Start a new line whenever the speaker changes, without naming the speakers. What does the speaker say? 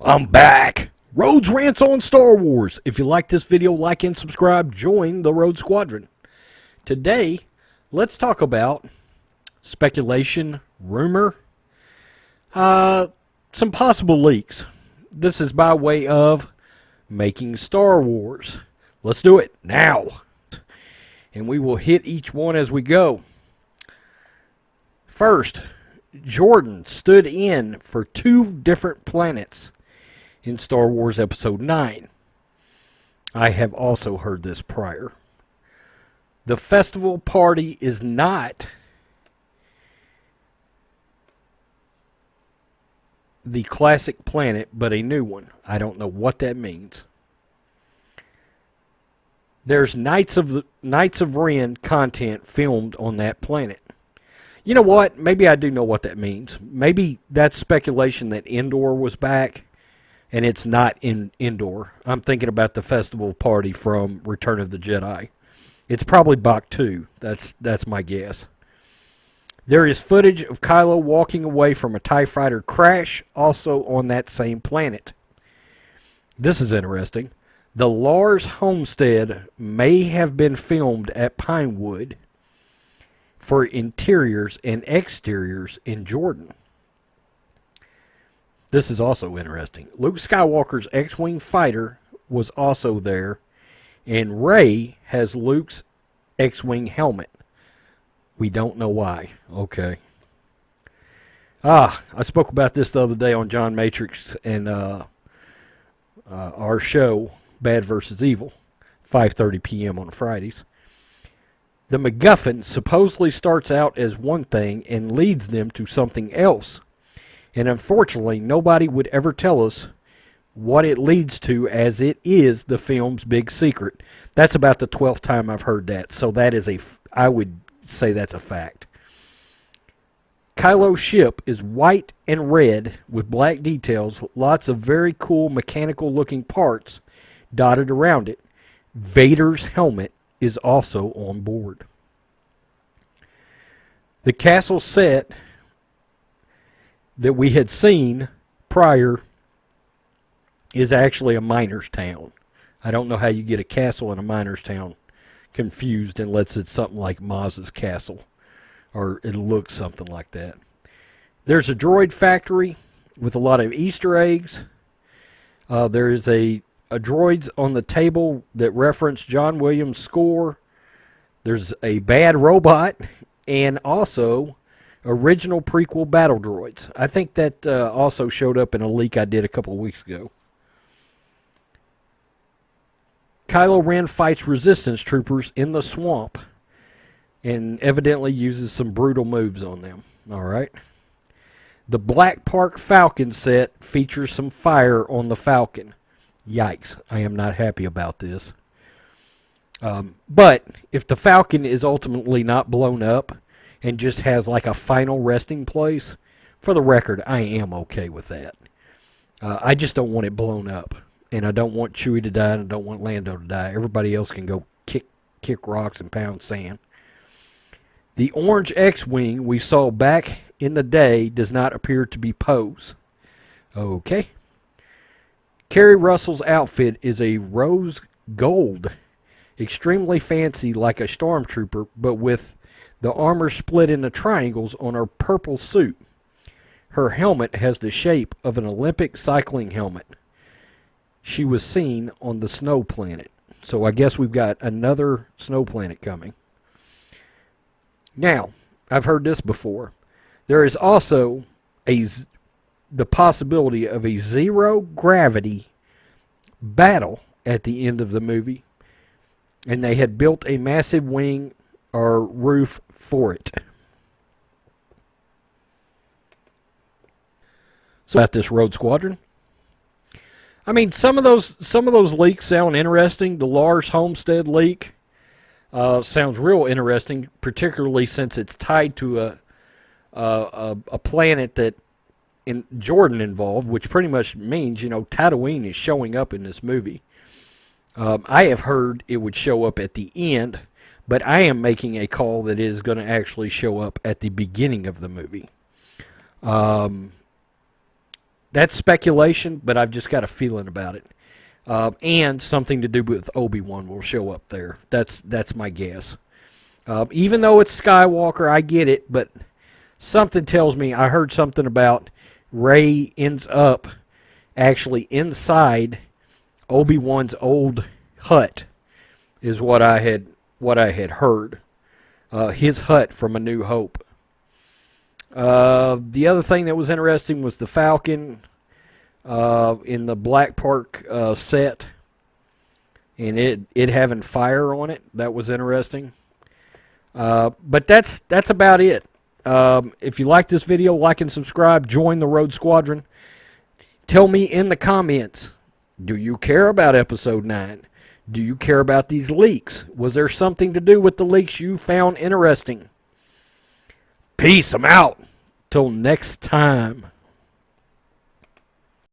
I'm back. Rhodes Rants on Star Wars. If you like this video, like and subscribe. Join the Rhodes Squadron. Today, let's talk about speculation, rumor, some possible leaks. This is by way of making Star Wars. Let's do it now. And we will hit each one as we go. First, Jordan stood in for 2 different planets in Star Wars Episode 9. I have also heard this prior. The festival party is not the classic planet, but a new one. I don't know what that means. There's Knights of Ren content filmed on that planet. You know what? Maybe I do know what that means. Maybe that's speculation that Endor was back, and it's not in Endor. I'm thinking about the festival party from Return of the Jedi. It's probably Bach 2. That's my guess. There is footage of Kylo walking away from a TIE fighter crash, also on that same planet. This is interesting. The Lars homestead may have been filmed at Pinewood for interiors and exteriors in Jordan. This is also interesting. Luke Skywalker's X-Wing fighter was also there, and Rey has Luke's X-Wing helmet. We don't know why. Okay. I spoke about this the other day on John Matrix and our show, Bad vs. Evil, 5:30 p.m. on Fridays. The MacGuffin supposedly starts out as one thing and leads them to something else. And unfortunately, nobody would ever tell us what it leads to, as it is the film's big secret. That's about the 12th time I've heard that. So that is I would say that's a fact. Kylo's ship is white and red with black details, lots of very cool mechanical looking parts dotted around it. Vader's helmet is also on board. The castle set that we had seen prior is actually a miner's town. I don't know how you get a castle in a miner's town confused unless it's something like Maz's castle, or it looks something like that. There's a droid factory with a lot of Easter eggs. There is a droids on the table that reference John Williams' score. There's a bad robot, and also original prequel battle droids. I think that also showed up in a leak I did a couple of weeks ago. Kylo Ren fights resistance troopers in the swamp and evidently uses some brutal moves on them. All right. The Black Park Falcon set features some fire on the Falcon. Yikes, I am not happy about this. But if the Falcon is ultimately not blown up and just has like a final resting place, for the record, I am okay with that. I just don't want it blown up. And I don't want Chewie to die, and I don't want Lando to die. Everybody else can go kick rocks and pound sand. The orange X-Wing we saw back in the day does not appear to be Poe's. Okay. Kerry Russell's outfit is a rose gold. Extremely fancy, like a stormtrooper, but with the armor split into triangles on her purple suit. Her helmet has the shape of an Olympic cycling helmet. She was seen on the snow planet. So I guess we've got another snow planet coming. Now, I've heard this before. There is also the possibility of a zero-gravity battle at the end of the movie. And they had built a massive wing or roof for it. So about this Rogue Squadron. I mean, some of those leaks sound interesting. The Lars Homestead leak sounds real interesting, particularly since it's tied to a planet that in Jordan involved, which pretty much means, you know, Tatooine is showing up in this movie. I have heard it would show up at the end, but I am making a call that it is going to actually show up at the beginning of the movie. That's speculation, but I've just got a feeling about it. And something to do with Obi-Wan will show up there. That's my guess. Even though it's Skywalker, I get it, but something tells me, I heard something about Rey ends up actually inside Obi-Wan's old hut, is what I had heard. His hut from A New Hope. The other thing that was interesting was the Falcon in the Black Park set, and it having fire on it. That was interesting. But that's about it. If you like this video, like and subscribe. Join the Road Squadron. Tell me in the comments, do you care about Episode 9? Do you care about these leaks? Was there something to do with the leaks you found interesting? Peace. I'm out. Till next time.